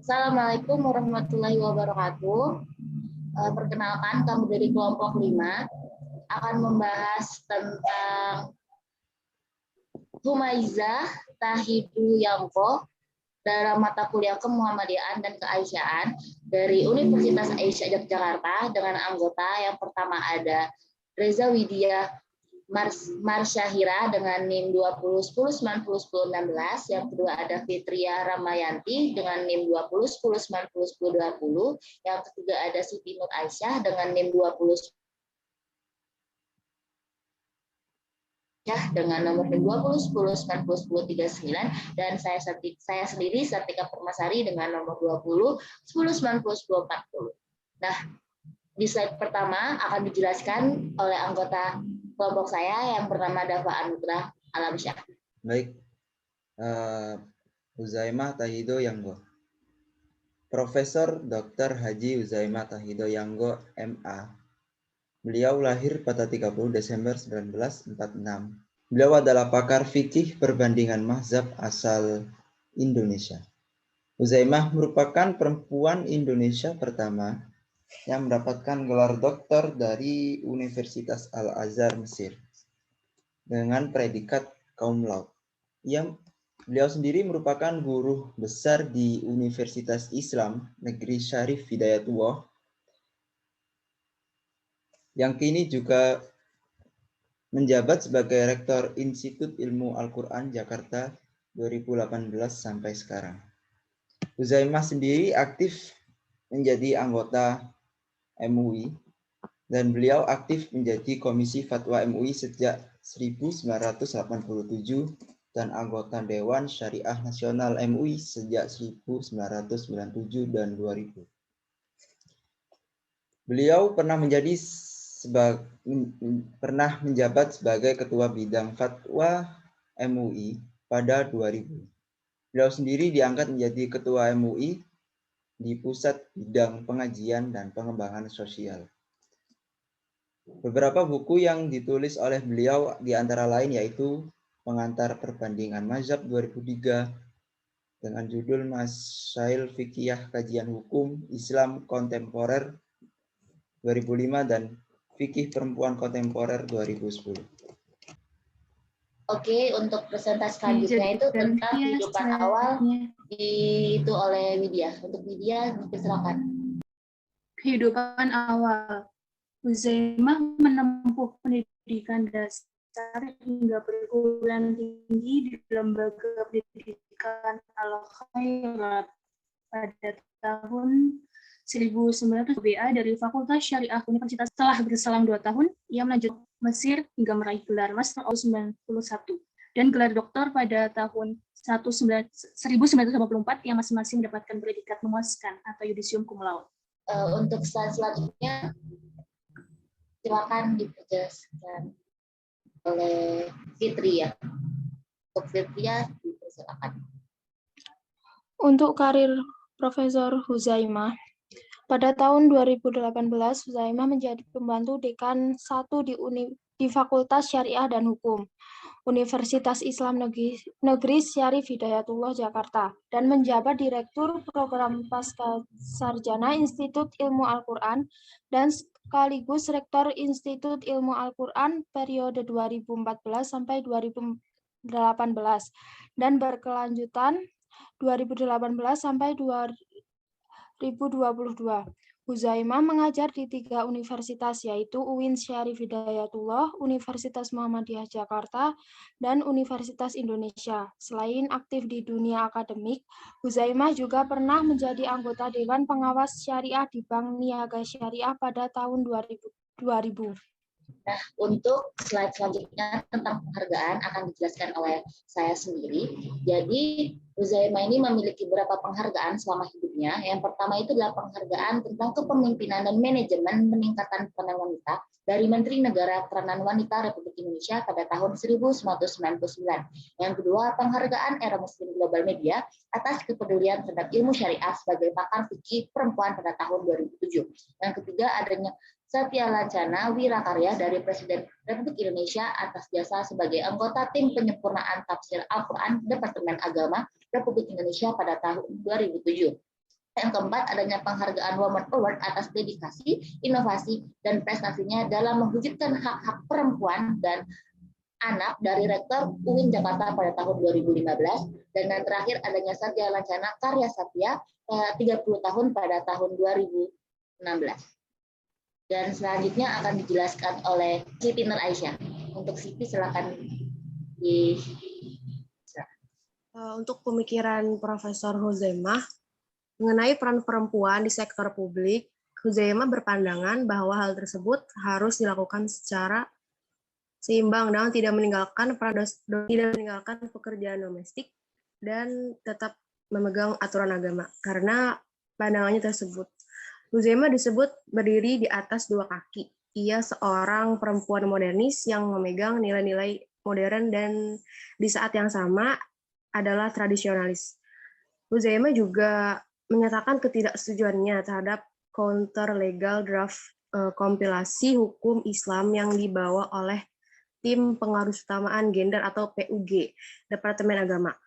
Assalamualaikum warahmatullahi wabarakatuh. Perkenalkan, kami dari kelompok 5 akan membahas tentang Humaizah Tahidu Yangko dalam mata kuliah Kemuhammadiyaan dan Keaisyaan dari Universitas Aisyah Yogyakarta dengan anggota yang pertama ada Reza Widya Marsyahira dengan NIM 2010901016, yang kedua ada Fitria Ramayanti dengan NIM 2010901020, yang ketiga ada Siti Nur Aisyah dengan NIM 20 dengan nomor 2010901039, dan saya sendiri Sartika Permasari dengan nomor 2010901040. Nah, di slide pertama akan dijelaskan oleh anggota kelompok saya yang bernama Dava Anugrah Alamsyah. Baik, Huzaimah Tahido Yanggo. Profesor Dr. Haji Huzaimah Tahido Yanggo, MA. Beliau lahir pada 30 Desember 1946. Beliau adalah pakar fikih perbandingan mazhab asal Indonesia. Huzaimah merupakan perempuan Indonesia pertama yang mendapatkan gelar doktor dari Universitas Al-Azhar Mesir dengan predikat cum laude. Beliau sendiri merupakan guru besar di Universitas Islam Negeri Syarif Hidayatullah, yang kini juga menjabat sebagai Rektor Institut Ilmu Al-Quran Jakarta 2018 sampai sekarang. Huzaimah sendiri aktif menjadi anggota MUI, dan beliau aktif menjadi Komisi Fatwa MUI sejak 1987 dan anggota Dewan Syariah Nasional MUI sejak 1997 dan 2000. Beliau pernah menjabat sebagai Ketua Bidang Fatwa MUI pada 2000. Beliau sendiri diangkat menjadi Ketua MUI di Pusat Bidang Pengajian dan Pengembangan Sosial. Beberapa buku yang ditulis oleh beliau di antara lain yaitu Pengantar Perbandingan Mazhab 2003 dengan judul Masail Fikih Kajian Hukum Islam Kontemporer 2005 dan Fikih Perempuan Kontemporer 2010. Oke, untuk presentasi selanjutnya itu tentang kehidupan awal itu oleh Widya. Untuk Widya, silakan. Kehidupan awal. Huzaimah menempuh pendidikan dasar hingga perguruan tinggi di Lembaga Pendidikan Al-Khairat pada tahun 1900 BA dari Fakultas Syariah Universitas. Setelah berselang 2 tahun, ia melanjut Mesir hingga meraih gelar Master of 91 dan gelar doktor pada tahun 1954 yang masing-masing mendapatkan predikat memuaskan atau yudisium cum laude. Untuk slide selanjutnya silakan dijelaskan oleh Fitri ya. Untuk Fitri ya, silakan. Untuk karir Profesor Huzaimah, pada tahun 2018 Huzaimah menjadi pembantu dekan 1 di Fakultas Syariah dan Hukum Universitas Islam Negeri Syarif Hidayatullah Jakarta dan menjabat Direktur Program Pascasarjana Institut Ilmu Al-Quran dan sekaligus Rektor Institut Ilmu Al-Quran periode 2014 sampai 2018 dan berkelanjutan 2018 sampai 2022. Huzaimah mengajar di 3 universitas yaitu UIN Syarif Hidayatullah, Universitas Muhammadiyah Jakarta, dan Universitas Indonesia. Selain aktif di dunia akademik, Huzaimah juga pernah menjadi anggota Dewan Pengawas Syariah di Bank Niaga Syariah pada tahun 2000. Nah, untuk slide selanjutnya tentang penghargaan akan dijelaskan oleh saya sendiri. Jadi, Huzaimah ini memiliki beberapa penghargaan selama hidupnya. Yang pertama itu adalah penghargaan tentang kepemimpinan dan manajemen peningkatan peranan wanita dari Menteri Negara Peranan Wanita Republik Indonesia pada tahun 1999. Yang kedua, penghargaan Era Muslim Global Media atas kepedulian terhadap ilmu syariah sebagai pakar fikih perempuan pada tahun 2007. Yang ketiga, adanya Satya Lancana Wirakarya dari Presiden Republik Indonesia atas jasa sebagai anggota tim penyempurnaan tafsir Al-Quran Departemen Agama Republik Indonesia pada tahun 2007. Yang keempat, adanya penghargaan Women Award atas dedikasi, inovasi, dan prestasinya dalam mewujudkan hak-hak perempuan dan anak dari Rektor UIN Jakarta pada tahun 2015. Dan yang terakhir, adanya Satya Lancana Karya Satya 30 tahun pada tahun 2016. Dan selanjutnya akan dijelaskan oleh Siti Nur Aisyah. Untuk Siti, silakan di. Untuk pemikiran Profesor Huzaimah mengenai peran perempuan di sektor publik, Huzaimah berpandangan bahwa hal tersebut harus dilakukan secara seimbang dan tidak meninggalkan pekerjaan domestik dan tetap memegang aturan agama. Karena pandangannya tersebut, Huzaimah disebut berdiri di atas dua kaki. Ia seorang perempuan modernis yang memegang nilai-nilai modern dan di saat yang sama adalah tradisionalis. Huzaimah juga menyatakan ketidaksetujuannya terhadap counter legal draft kompilasi hukum Islam yang dibawa oleh tim pengarusutamaan gender atau PUG Departemen Agama.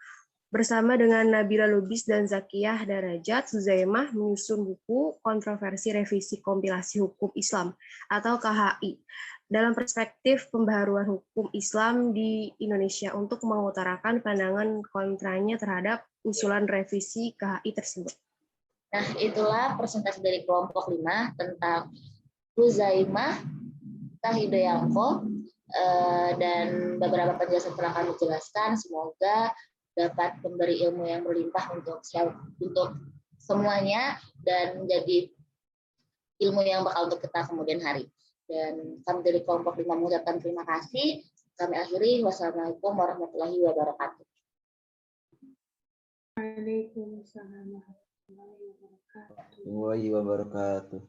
Bersama dengan Nabila Lubis dan Zakiyah Darajat, Huzaimah menyusun buku Kontroversi Revisi Kompilasi Hukum Islam atau KHI dalam perspektif pembaharuan hukum Islam di Indonesia untuk mengutarakan pandangan kontranya terhadap usulan revisi KHI tersebut. Nah, itulah presentasi dari kelompok 5 tentang Huzaimah Tahidoyangko dan beberapa penjelasan telah kami jelaskan. Semoga dapat memberi ilmu yang berlimpah untuk semuanya dan menjadi ilmu yang bakal untuk kita kemudian hari. Dan kami dari kelompok 5 mengucapkan terima kasih. Kami akhiri. Wassalamualaikum warahmatullahi wabarakatuh. Waalaikumsalam warahmatullahi wabarakatuh. Warahmatullahi wabarakatuh.